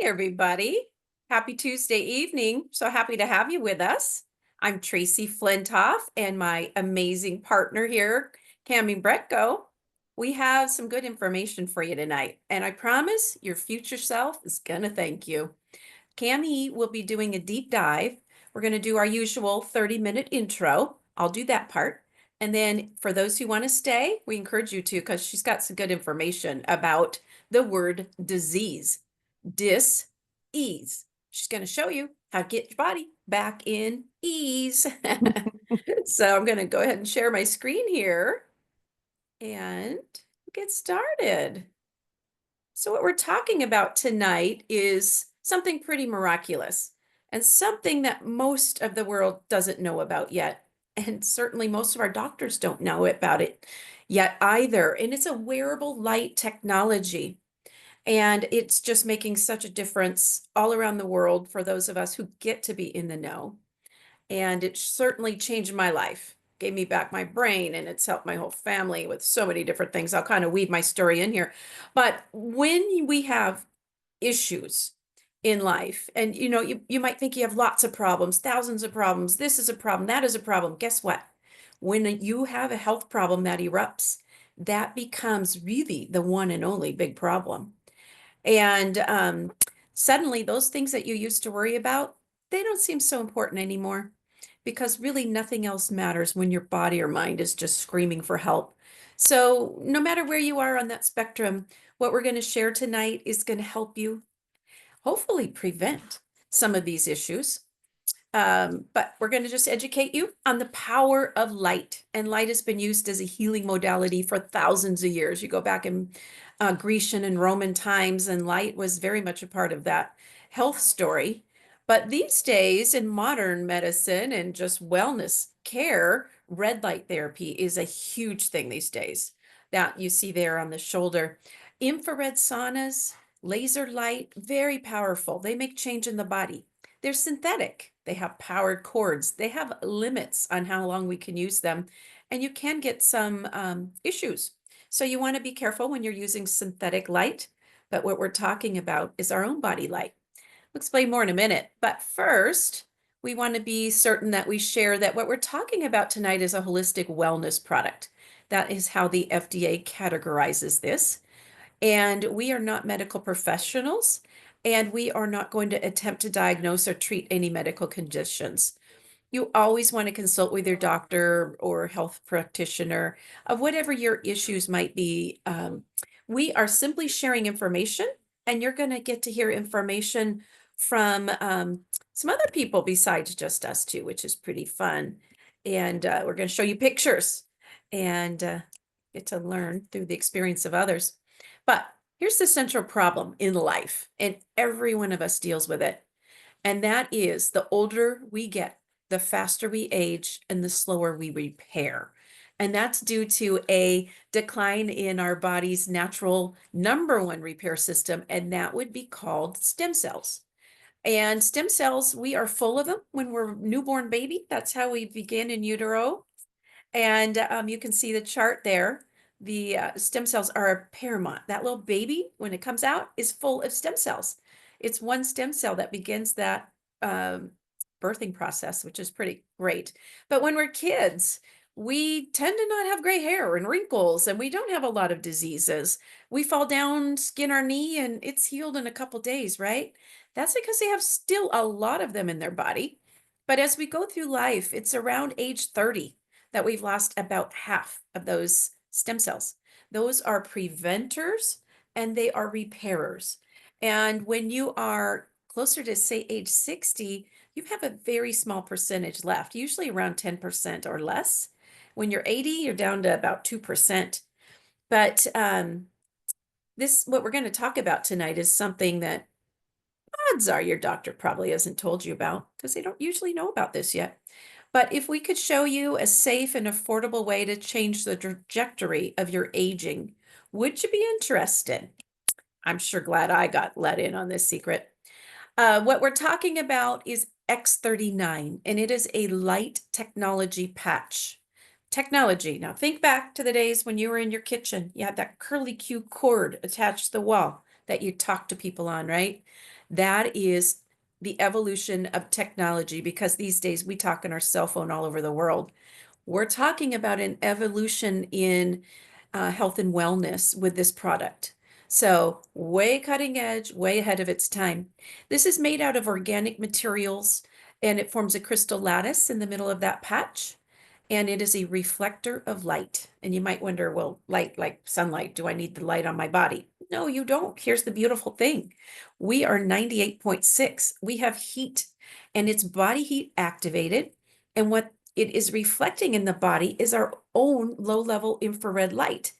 Everybody. Happy Tuesday evening. So happy to have you with us. I'm Tracy Flintoff and my amazing partner here, Cami Bretko. We have some good information for you tonight, and I promise your future self is going to thank you. Cami will be doing a deep dive. We're going to do our usual 30-minute intro. I'll do that part. And then for those who want to stay, we encourage you to because she's got some good information about the word disease. Dis-ease. She's going to show you how to get your body back in ease. So I'm going to go ahead and share my screen here and get started. So what we're talking about tonight is something pretty miraculous and something that most of the world doesn't know about yet. And certainly most of our doctors don't know about it yet either. And it's a wearable light technology. And it's just making such a difference all around the world for those of us who get to be in the know. And it certainly changed my life, gave me back my brain, and it's helped my whole family with so many different things. I'll kind of weave my story in here. But when we have issues in life, and you might think you have lots of problems, thousands of problems, this is a problem, that is a problem. Guess what? When you have a health problem that erupts, that becomes really the one and only big problem. And suddenly, those things that you used to worry about, they don't seem so important anymore because really nothing else matters when your body or mind is just screaming for help. So, no matter where you are on that spectrum, what we're going to share tonight is going to help you hopefully prevent some of these issues. But we're going to just educate you on the power of light. And light has been used as a healing modality for thousands of years. You go back in Grecian and Roman times, and light was very much a part of that health story. But these days, in modern medicine and just wellness care, red light therapy is a huge thing these days. That you see there on the shoulder. Infrared saunas, laser light, very powerful. They make change in the body. They're synthetic. They have powered cords. They have limits on how long we can use them, and you can get some issues. So you want to be careful when you're using synthetic light, but what we're talking about is our own body light. We'll explain more in a minute, but first, we want to be certain that we share that what we're talking about tonight is a holistic wellness product. That is how the FDA categorizes this. And we are not medical professionals, and we are not going to attempt to diagnose or treat any medical conditions. You always want to consult with your doctor or health practitioner of whatever your issues might be. We are simply sharing information, and you're going to get to hear information from some other people besides just us two, which is pretty fun. And we're going to show you pictures and get to learn through the experience of others. But here's the central problem in life, and every one of us deals with it. And that is the older we get, the faster we age, and the slower we repair. And that's due to a decline in our body's natural number one repair system, and that would be called stem cells. And stem cells, we are full of them when we're newborn baby. That's how we begin in utero. And you can see the chart there. The stem cells are paramount. That little baby, when it comes out, is full of stem cells. It's one stem cell that begins that birthing process, which is pretty great. But when we're kids, we tend to not have gray hair and wrinkles, and we don't have a lot of diseases. We fall down, skin our knee, and it's healed in a couple days, right? That's because they have still a lot of them in their body. But as we go through life, it's around age 30 that we've lost about half of those stem cells. Those are preventers and they are repairers. And when you are closer to, say, age 60, you have a very small percentage left, usually around 10% or less. When you're 80, you're down to about 2%. But what we're going to talk about tonight is something that odds are your doctor probably hasn't told you about because they don't usually know about this yet. But if we could show you a safe and affordable way to change the trajectory of your aging, would you be interested? I'm sure glad I got let in on this secret. What we're talking about is X39, and it is a light technology patch. Technology. Now think back to the days when you were in your kitchen. You had that curly Q cord attached to the wall that you talked to people on, right? That is the evolution of technology, because these days we talk on our cell phone all over the world. We're talking about an evolution in health and wellness with this product. So, way cutting edge, way ahead of its time. This is made out of organic materials and it forms a crystal lattice in the middle of that patch. And it is a reflector of light. And you might wonder, well, light like sunlight, do I need the light on my body? No, you don't. Here's the beautiful thing. We are 98.6. We have heat and it's body heat activated. And what it is reflecting in the body is our own low-level infrared light.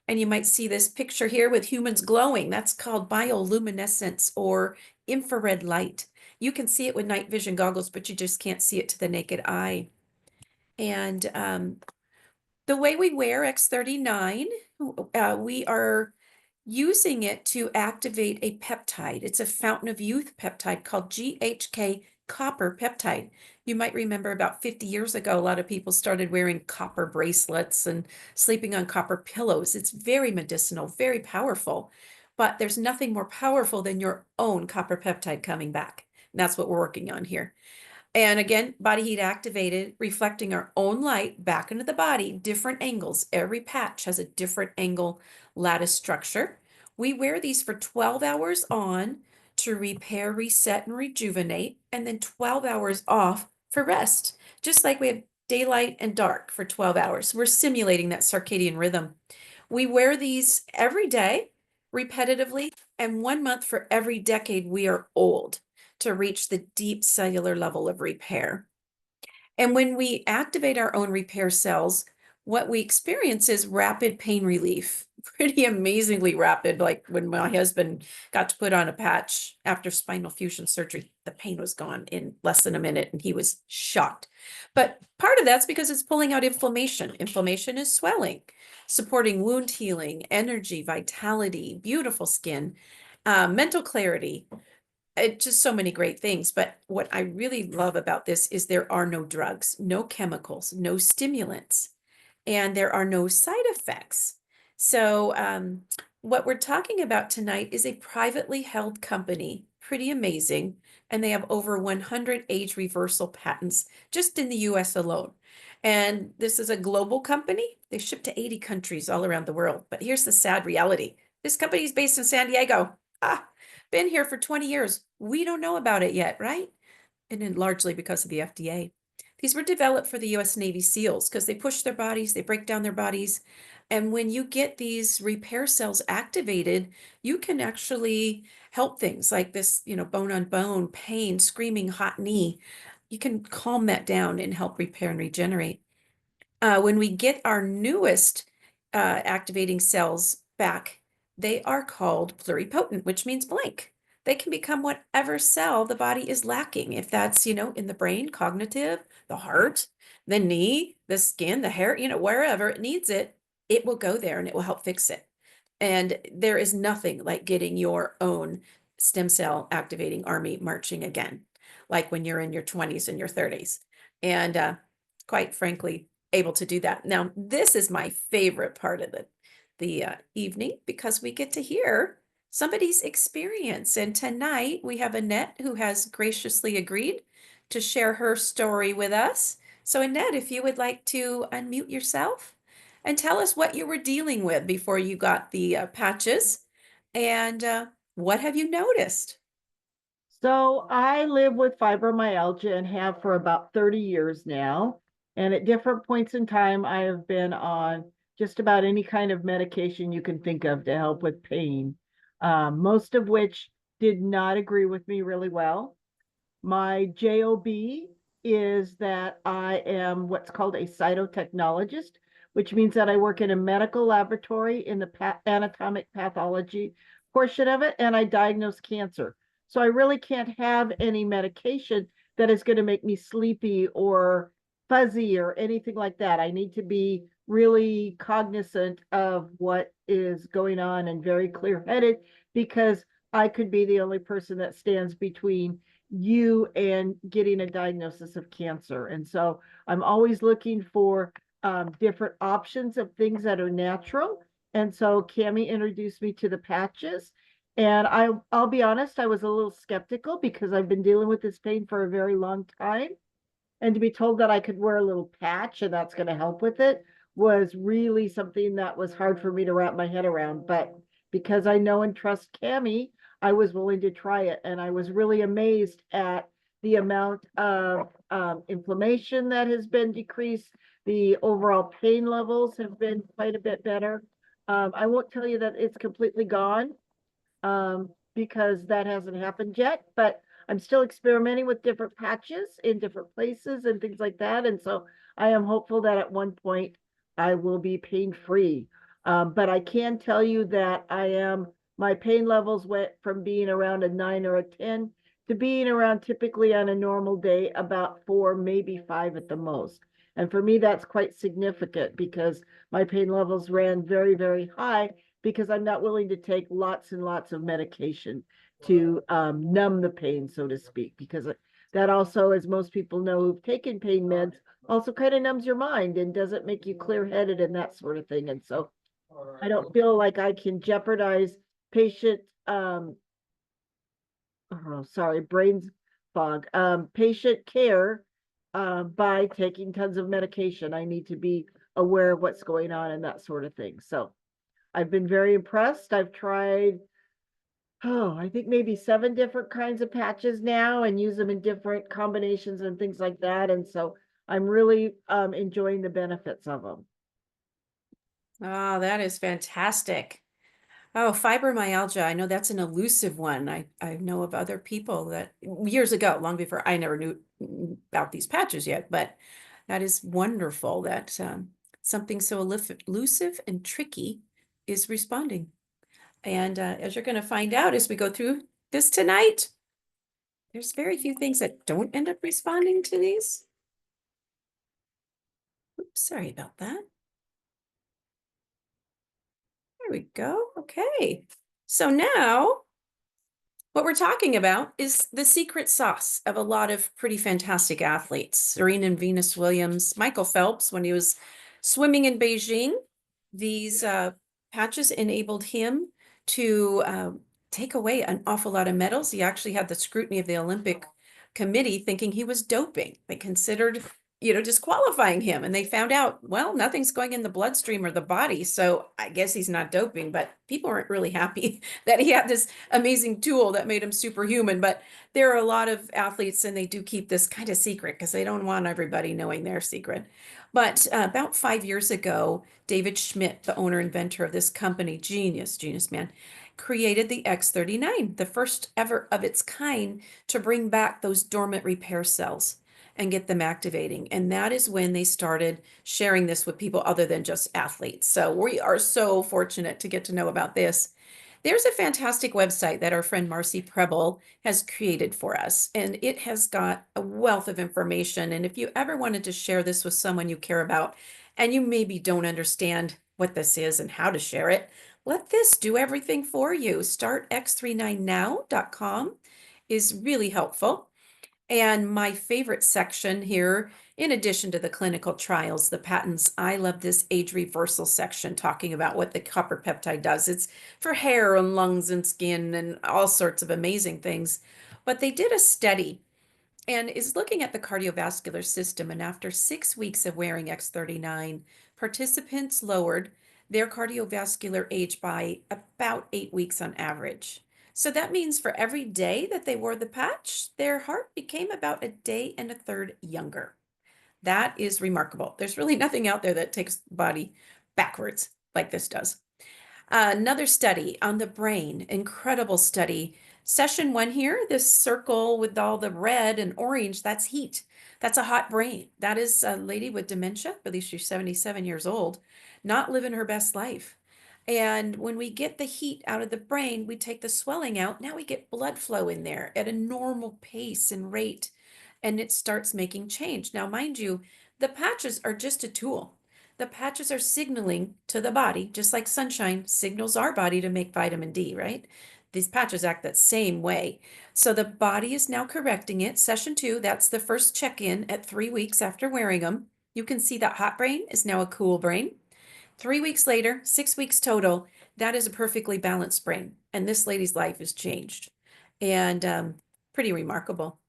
And you might see this picture here with humans glowing. That's called bioluminescence or infrared light. You can see it with night vision goggles, but you just can't see it to the naked eye. And the way we wear X39, we are using it to activate a peptide. It's a fountain of youth peptide called GHK copper peptide. You might remember about 50 years ago, a lot of people started wearing copper bracelets and sleeping on copper pillows. It's very medicinal, very powerful, but there's nothing more powerful than your own copper peptide coming back. And that's what we're working on here. And again, body heat activated, reflecting our own light back into the body, different angles. Every patch has a different angle lattice structure. We wear these for 12 hours on to repair, reset, and rejuvenate, and then 12 hours off for rest. Just like we have daylight and dark for 12 hours. We're simulating that circadian rhythm. We wear these every day, repetitively, and 1 month for every decade we are old to reach the deep cellular level of repair. And when we activate our own repair cells, what we experience is rapid pain relief, pretty amazingly rapid. Like when my husband got to put on a patch after spinal fusion surgery, the pain was gone in less than a minute and he was shocked. But part of that's because it's pulling out inflammation. Inflammation is swelling, supporting wound healing, energy, vitality, beautiful skin, mental clarity, just so many great things. But what I really love about this is there are no drugs, no chemicals, no stimulants, and there are no side effects. So what we're talking about tonight is a privately held company, pretty amazing, and they have over 100 age reversal patents just in the US alone. And this is a global company. They ship to 80 countries all around the world. But here's the sad reality. This company is based in San Diego. Been here for 20 years. We don't know about it yet, right? And then largely because of the FDA. These were developed for the US Navy SEALs because they push their bodies, they break down their bodies. And when you get these repair cells activated, you can actually help things like this, bone on bone, pain, screaming, hot knee. You can calm that down and help repair and regenerate. When we get our newest activating cells back, they are called pluripotent, which means blank. They can become whatever cell the body is lacking. If that's, in the brain, cognitive, the heart, the knee, the skin, the hair, wherever it needs it, it will go there and it will help fix it. And there is nothing like getting your own stem cell activating army marching again, like when you're in your 20s and your 30s. And quite frankly, able to do that. Now, this is my favorite part of the evening because we get to hear somebody's experience. And tonight we have Annette who has graciously agreed to share her story with us. So Annette, if you would like to unmute yourself and tell us what you were dealing with before you got the patches and what have you noticed? So I live with fibromyalgia and have for about 30 years now. And at different points in time, I have been on just about any kind of medication you can think of to help with pain, most of which did not agree with me really well. My job is that I am what's called a cytotechnologist, which means that I work in a medical laboratory in the anatomic pathology portion of it, and I diagnose cancer. So I really can't have any medication that is going to make me sleepy or fuzzy or anything like that. I need to be really cognizant of what is going on and very clear-headed, because I could be the only person that stands between you and getting a diagnosis of cancer. And so I'm always looking for different options of things that are natural. And so Cami introduced me to the patches. And I'll be honest, I was a little skeptical because I've been dealing with this pain for a very long time. And to be told that I could wear a little patch and that's going to help with it was really something that was hard for me to wrap my head around. But because I know and trust Cami, I was willing to try it. And I was really amazed at the amount of inflammation that has been decreased. The overall pain levels have been quite a bit better. I won't tell you that it's completely gone, because that hasn't happened yet, but I'm still experimenting with different patches in different places and things like that. And so I am hopeful that at one point I will be pain free. But I can tell you that my pain levels went from being around a 9 or a 10 to being around, typically on a normal day, about 4, maybe 5 at the most. And for me, that's quite significant because my pain levels ran very, very high because I'm not willing to take lots and lots of medication to numb the pain, so to speak, because that also, as most people know who've taken pain meds, also kind of numbs your mind and doesn't make you clear headed and that sort of thing. And so I don't feel like I can jeopardize patient, oh, sorry, brain fog, patient care by taking tons of medication. I need to be aware of what's going on and that sort of thing. So I've been very impressed. I've tried, I think maybe 7 different kinds of patches now and use them in different combinations and things like that. And so I'm really enjoying the benefits of them. Oh, that is fantastic. Oh, fibromyalgia. I know that's an elusive one. I know of other people that years ago, long before I never knew about these patches yet, but that is wonderful that something so elusive and tricky is responding. And as you're going to find out as we go through this tonight, there's very few things that don't end up responding to these. Oops, sorry about that. There we go. Okay. So now what we're talking about is the secret sauce of a lot of pretty fantastic athletes. Serena and Venus Williams, Michael Phelps, when he was swimming in Beijing, these patches enabled him to take away an awful lot of medals. He actually had the scrutiny of the Olympic Committee thinking he was doping. They considered, disqualifying him. And they found out, well, nothing's going in the bloodstream or the body. So I guess he's not doping, but people weren't really happy that he had this amazing tool that made him superhuman. But there are a lot of athletes and they do keep this kind of secret because they don't want everybody knowing their secret. But about 5 years ago, David Schmidt, the owner inventor of this company, genius man, created the X39, the first ever of its kind to bring back those dormant repair cells and get them activating. And that is when they started sharing this with people other than just athletes. So we are so fortunate to get to know about this. There's a fantastic website that our friend Marcy Preble has created for us, and it has got a wealth of information. And if you ever wanted to share this with someone you care about, and you maybe don't understand what this is and how to share it, let this do everything for you. Startx39now.com is really helpful. And my favorite section here, in addition to the clinical trials, the patents, I love this age reversal section talking about what the copper peptide does. It's for hair and lungs and skin and all sorts of amazing things. But they did a study and is looking at the cardiovascular system. And after 6 weeks of wearing X39, participants lowered their cardiovascular age by about 8 weeks on average. So that means for every day that they wore the patch, their heart became about a day and a third younger. That is remarkable. There's really nothing out there that takes the body backwards like this does. Another study on the brain, incredible study. Session 1 here, this circle with all the red and orange, that's heat. That's a hot brain. That is a lady with dementia, at least she's 77 years old, not living her best life. And when we get the heat out of the brain, we take the swelling out. Now we get blood flow in there at a normal pace and rate, and it starts making change. Now, mind you, the patches are just a tool. The patches are signaling to the body, just like sunshine signals our body to make vitamin D, right? These patches act that same way. So the body is now correcting it. Session 2, that's the first check-in at 3 weeks after wearing them. You can see that hot brain is now a cool brain. 3 weeks later, 6 weeks total, that is a perfectly balanced brain. And this lady's life has changed and pretty remarkable.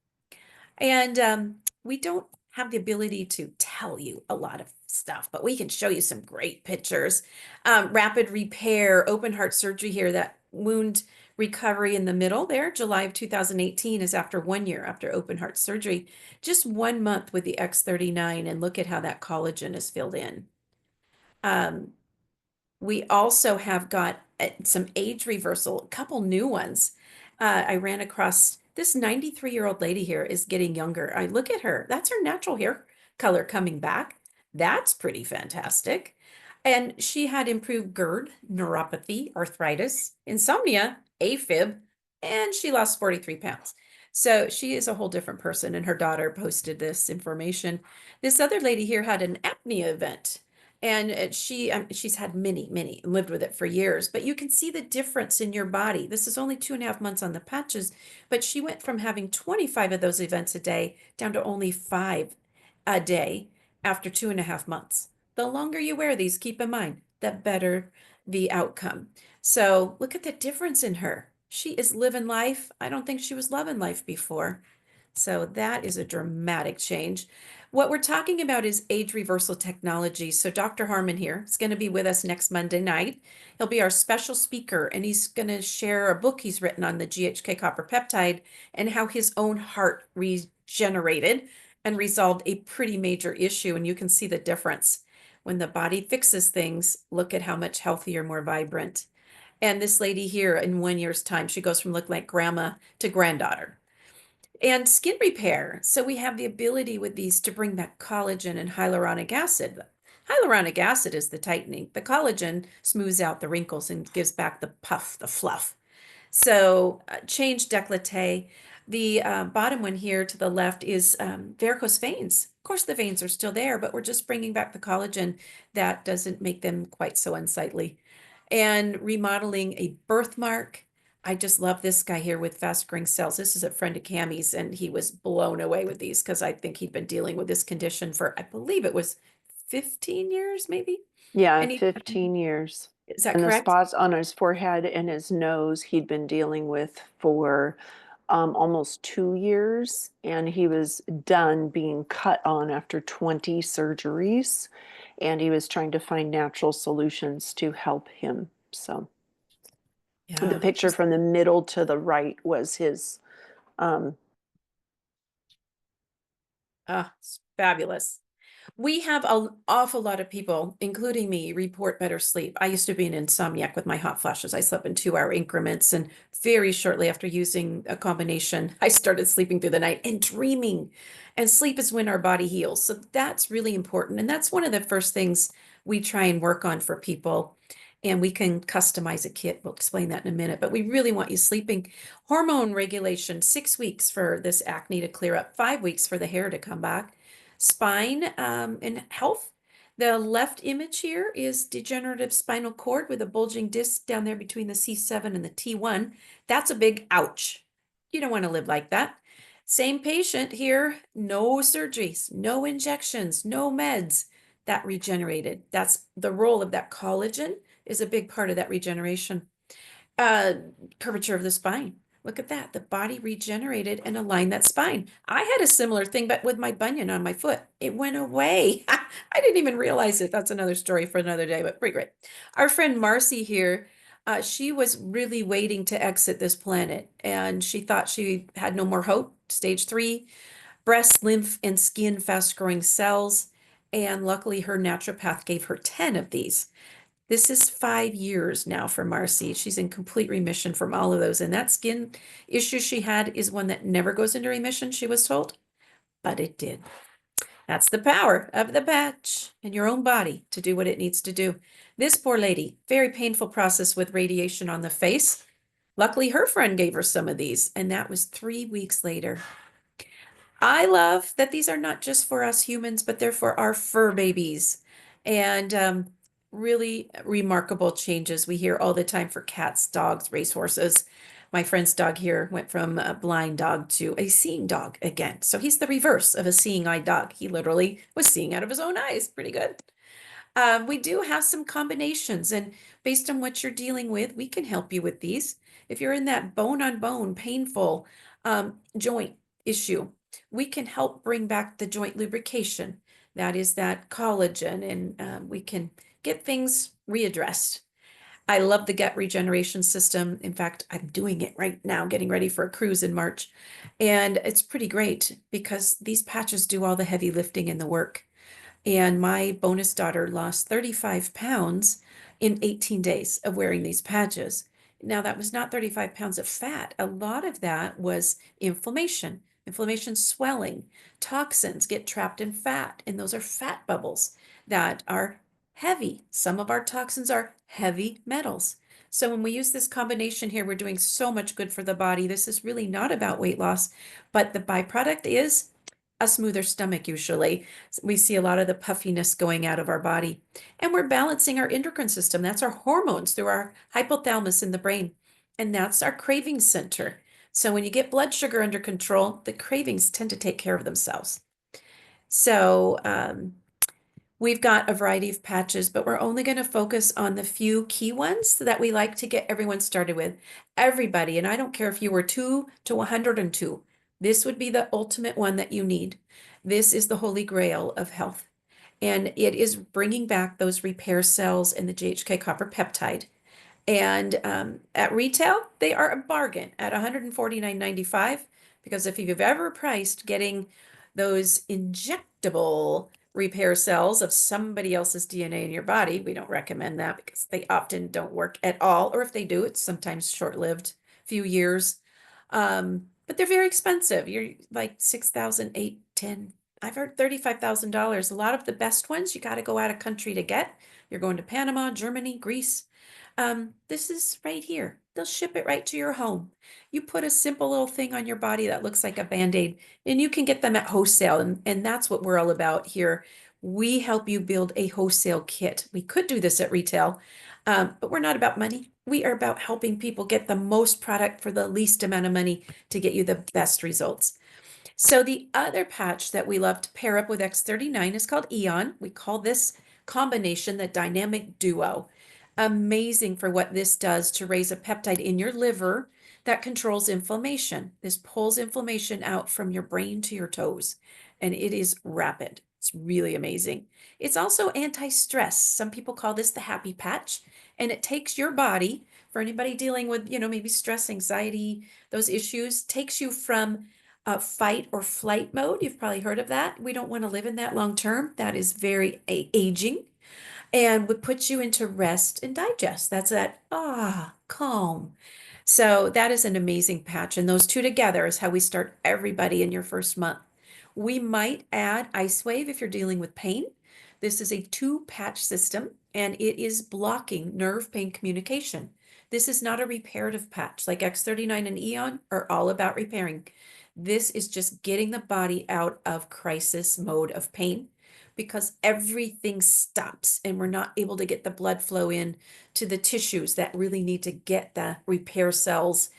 And we don't have the ability to tell you a lot of stuff, but we can show you some great pictures. Rapid repair, open heart surgery here, that wound recovery in the middle there, July of 2018 is after 1 year after open heart surgery, just 1 month with the X39, and look at how that collagen is filled in. Um, we also have got some age reversal, a couple new ones. I ran across this 93-year-old lady here is getting younger. I look at her, that's her natural hair color coming back. That's pretty fantastic. And she had improved GERD, neuropathy, arthritis, insomnia, AFib, and she lost 43 pounds. So she is a whole different person, and her daughter posted this information. This other lady here had an apnea event. And she's had many, and lived with it for years. But you can see the difference in your body. This is only 2.5 months on the patches, but she went from having 25 of those events a day down to only 5 a day after 2.5 months. The longer you wear these, keep in mind, the better the outcome. So look at the difference in her. She is living life. I don't think she was loving life before. So that is a dramatic change. What we're talking about is age reversal technology. So Dr. Harmon here is going to be with us next Monday night. He'll be our special speaker, and he's going to share a book he's written on the GHK copper peptide and how his own heart regenerated and resolved a pretty major issue. And you can see the difference. When the body fixes things, look at how much healthier, more vibrant. And this lady here, in 1 year's time, she goes from looking like grandma to granddaughter. And skin repair. So we have the ability with these to bring back collagen and hyaluronic acid. Hyaluronic acid is the tightening. The collagen smooths out the wrinkles and gives back the puff, the fluff. So change décolleté. The bottom one here to the left is varicose veins. Of course, the veins are still there, but we're just bringing back the collagen that doesn't make them quite so unsightly. And remodeling a birthmark. I just love this guy here with fast growing cells. This is a friend of Cammy's, and he was blown away with these because I think he'd been dealing with this condition for, I believe it was 15 years, maybe. Yeah, And he, 15 years. is that And the correct? spots on his forehead and his nose he'd been dealing with for almost 2 years. And he was done being cut on after 20 surgeries. And he was trying to find natural solutions to help him. So the Yeah, picture from the middle to the right was his. it's fabulous. We have an awful lot of people, including me, report better sleep. I used to be an insomniac with my hot flashes. I slept in 2-hour increments, and very shortly after using a combination, I started sleeping through the night and dreaming. And sleep is when our body heals. So that's really important. And that's one of the first things we try and work on for people. And we can customize a kit. We'll explain that in a minute, but we really want you sleeping. Hormone regulation, 6 weeks for this acne to clear up, 5 weeks for the hair to come back. Spine and health. The left image here is degenerative spinal cord with a bulging disc down there between the C7 and the T1. That's a big ouch. You don't want to live like that. Same patient here, no surgeries, no injections, no meds. That regenerated. That's the role of that collagen is a big part of that regeneration. Curvature of the spine. Look at that. The body regenerated and aligned that spine. I had a similar thing, but with my bunion on my foot. It went away. I didn't even realize it. That's another story for another day, but pretty great. Our friend Marcy here, she was really waiting to exit this planet, and she thought she had no more hope. Stage 3, breast, lymph, and skin fast-growing cells. And luckily, her naturopath gave her 10 of these. This is 5 years now for Marcy. She's in complete remission from all of those. And that skin issue she had is one that never goes into remission, she was told, but it did. That's the power of the patch and your own body to do what it needs to do. This poor lady, very painful process with radiation on the face. Luckily, her friend gave her some of these, and that was 3 weeks later. I love that these are not just for us humans, but they're for our fur babies. And really remarkable changes we hear all the time for cats, dogs, racehorses. My friend's dog here went from a blind dog to a seeing dog again. So he's the reverse of a seeing eye dog. He literally was seeing out of his own eyes. Pretty good. We do have some combinations, and based on what you're dealing with, we can help you with these. If you're in that bone on bone, painful joint issue, we can help bring back the joint lubrication. That is that collagen, and we can get things readdressed. I love the gut regeneration system. In fact, I'm doing it right now, getting ready for a cruise in March. And it's pretty great because these patches do all the heavy lifting and the work. And my bonus daughter lost 35 pounds in 18 days of wearing these patches. Now, that was not 35 pounds of fat. A lot of that was inflammation, swelling, toxins get trapped in fat, and those are fat bubbles that are heavy. Some of our toxins are heavy metals. So when we use this combination here, we're doing so much good for the body. This is really not about weight loss, but the byproduct is a smoother stomach usually. We see a lot of the puffiness going out of our body. And we're balancing our endocrine system. That's our hormones through our hypothalamus in the brain. And that's our craving center. So when you get blood sugar under control, the cravings tend to take care of themselves. So we've got a variety of patches, but we're only going to focus on the few key ones that we like to get everyone started with. Everybody, and I don't care if you were 2 to 102, this would be the ultimate one that you need. This is the holy grail of health. And it is bringing back those repair cells and the GHK copper peptide. And at retail, they are a bargain at $149.95, because if you've ever priced getting those injectable repair cells of somebody else's DNA in your body, we don't recommend that because they often don't work at all. Or if they do, it's sometimes short-lived, few years. But they're very expensive. You're like 6,000, 8, 10. I've heard $35,000. A lot of the best ones you got to go out of country to get. You're going to Panama, Germany, Greece. This is right here. They'll ship it right to your home. You put a simple little thing on your body that looks like a Band-Aid, and you can get them at wholesale. And that's what we're all about here. We help you build a wholesale kit. We could do this at retail, but we're not about money. We are about helping people get the most product for the least amount of money to get you the best results. So the other patch that we love to pair up with X39 is called Eon. We call this combination the dynamic duo. Amazing for what this does to raise a peptide in your liver that controls inflammation. This pulls inflammation out from your brain to your toes, and it is rapid. It's really amazing. It's also anti-stress. Some people call this the happy patch, and it takes your body, for anybody dealing with, maybe stress, anxiety, those issues, takes you from fight or flight mode. You've probably heard of that. We don't want to live in that long term. That is very aging, and would put you into rest and digest. That's that calm. So that is an amazing patch. And those two together is how we start everybody in your first month. We might add Ice Wave if you're dealing with pain. This is a 2-patch system, and it is blocking nerve pain communication. This is not a reparative patch. Like X39 and Eon are all about repairing. This is just getting the body out of crisis mode of pain, because everything stops and we're not able to get the blood flow in to the tissues that really need to get the repair cells.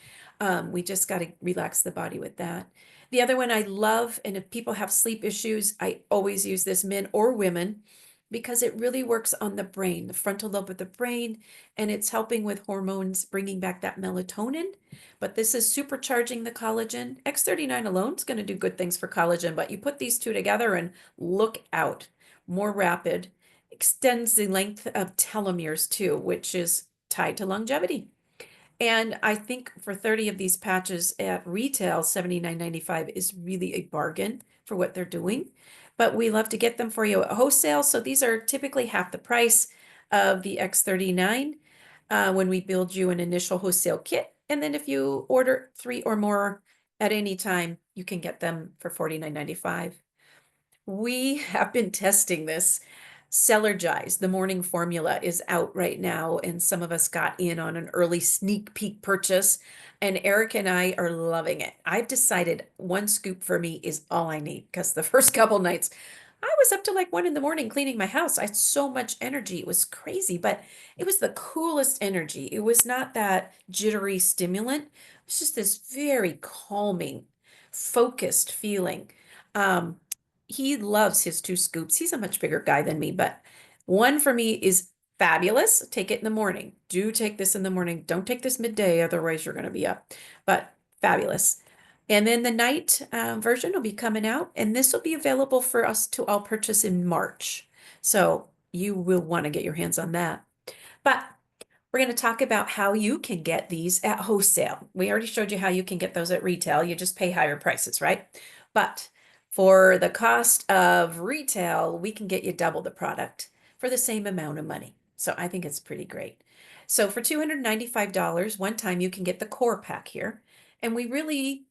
We just got to relax the body with that. The other one I love, and if people have sleep issues, I always use this, men or women, because it really works on the brain, the frontal lobe of the brain, and it's helping with hormones, bringing back that melatonin. But this is supercharging the collagen. X39 alone is going to do good things for collagen, but you put these two together and look out. More rapid, extends the length of telomeres too, which is tied to longevity. And I think for 30 of these patches at retail, $79.95 is really a bargain for what they're doing. But we love to get them for you at wholesale. So these are typically half the price of the X39 when we build you an initial wholesale kit. And then if you order 3 or more at any time, you can get them for $49.95. We have been testing this. Celergize, the morning formula, is out right now, and some of us got in on an early sneak peek purchase, and Eric and I are loving it. I've decided 1 scoop for me is all I need, because the first couple nights I was up to like 1 in the morning cleaning my house. I had so much energy. It was crazy, but it was the coolest energy. It was not that jittery stimulant. It was just this very calming, focused feeling. Um, he loves his 2 scoops. He's a much bigger guy than me, but One for me is fabulous. Take it in the morning. Do take this in the morning. Don't take this midday, otherwise you're going to be up. But fabulous. And then the night version will be coming out, and this will be available for us to all purchase in March. So you will want to get your hands on that. But we're going to talk about how you can get these at wholesale. We already showed you how you can get those at retail. You just pay higher prices, right? But for the cost of retail, we can get you double the product for the same amount of money. So I think it's pretty great. So for $295, one time you can get the core pack here. And we really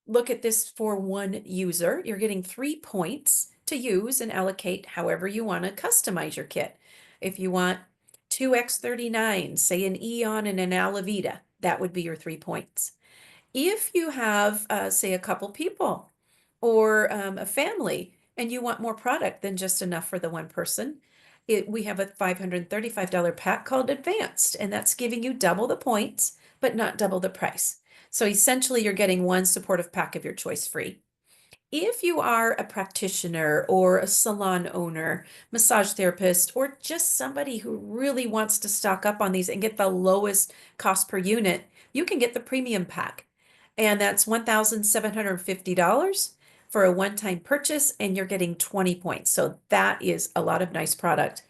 look at this for one user. You're getting 3 points to use and allocate however you want to customize your kit. If you want 2x39, say an Eon and an Alavita, that would be your 3 points. If you have, say, a couple people or a family and you want more product than just enough for the one person, we have a $535 pack called Advanced, and that's giving you double the points, but not double the price. So essentially, you're getting one supportive pack of your choice free. If you are a practitioner or a salon owner, massage therapist, or just somebody who really wants to stock up on these and get the lowest cost per unit, you can get the premium pack. And that's $1,750 for a one-time purchase, and you're getting 20 points. So that is a lot of nice product.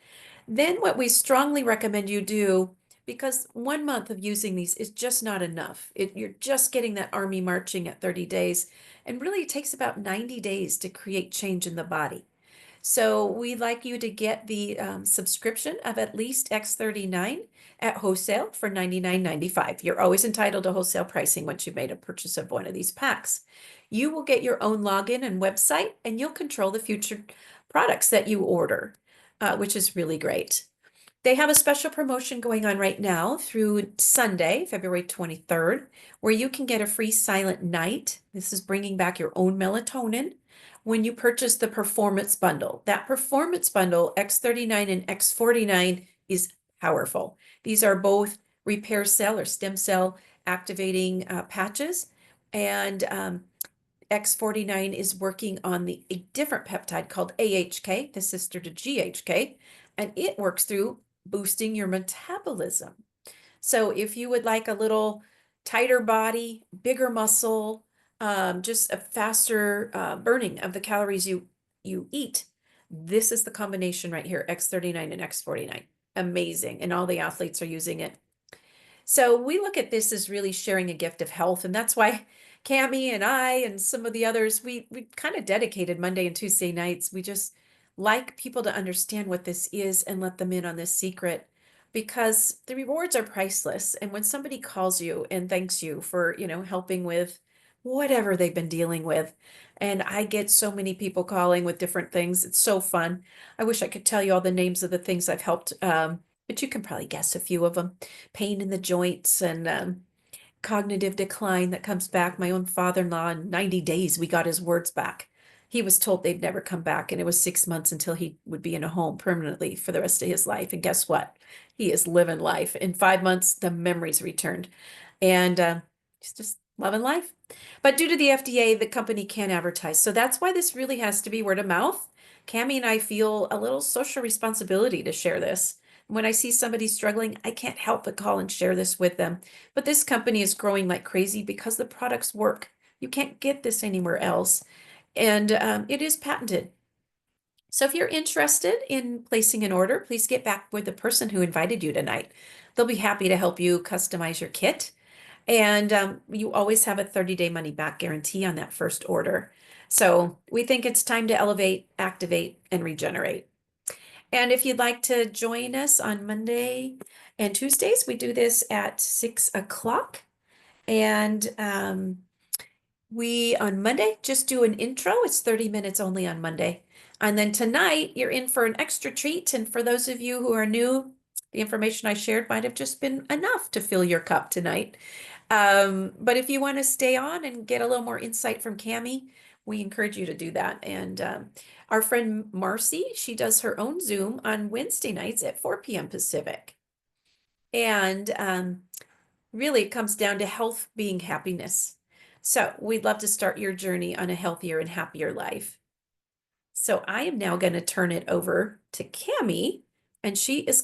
Then what we strongly recommend you do, because 1 month of using these is just not enough. You're just getting that army marching at 30 days, and really it takes about 90 days to create change in the body. So we'd like you to get the subscription of at least X39 at wholesale for $99.95. You're always entitled to wholesale pricing once you've made a purchase of one of these packs. You will get your own login and website, and you'll control the future products that you order, which is really great. They have a special promotion going on right now through Sunday, February 23rd, where you can get a free silent night. This is bringing back your own melatonin when you purchase the performance bundle. That performance bundle, X39 and X49, is powerful. These are both repair cell or stem cell activating patches, and X49 is working on a different peptide called AHK, the sister to GHK, and it works through boosting your metabolism. So if you would like a little tighter body, bigger muscle, just a faster burning of the calories you eat, this is the combination right here, X39 and X49. Amazing. And all the athletes are using it. So we look at this as really sharing a gift of health. And that's why Cami and I and some of the others, we kind of dedicated Monday and Tuesday nights. We just like people to understand what this is and let them in on this secret, because the rewards are priceless. And when somebody calls you and thanks you for, helping with whatever they've been dealing with, and I get so many people calling with different things. It's so fun. I wish I could tell you all the names of the things I've helped, but you can probably guess a few of them. Pain in the joints and cognitive decline that comes back. My own father-in-law, in 90 days, we got his words back. He was told they'd never come back, and it was 6 months until he would be in a home permanently for the rest of his life. And guess what? He is living life. In 5 months, the memories returned, and he's just loving life. But due to the FDA, the company can't advertise. So that's why this really has to be word of mouth. Cami and I feel a little social responsibility to share this. When I see somebody struggling, I can't help but call and share this with them. But this company is growing like crazy because the products work. You can't get this anywhere else. And it is patented. So if you're interested in placing an order, please get back with the person who invited you tonight. They'll be happy to help you customize your kit. And you always have a 30-day money back guarantee on that first order. So we think it's time to elevate, activate, and regenerate. And if you'd like to join us on Monday and Tuesdays, we do this at 6 o'clock. And we on Monday just do an intro. It's 30 minutes only on Monday. And then tonight you're in for an extra treat. And for those of you who are new, the information I shared might have just been enough to fill your cup tonight. But if you want to stay on and get a little more insight from Cami, we encourage you to do that. And our friend Marcy, she does her own Zoom on Wednesday nights at 4 p.m. Pacific. And really it comes down to health being happiness. So we'd love to start your journey on a healthier and happier life. So I am now going to turn it over to Cami and she is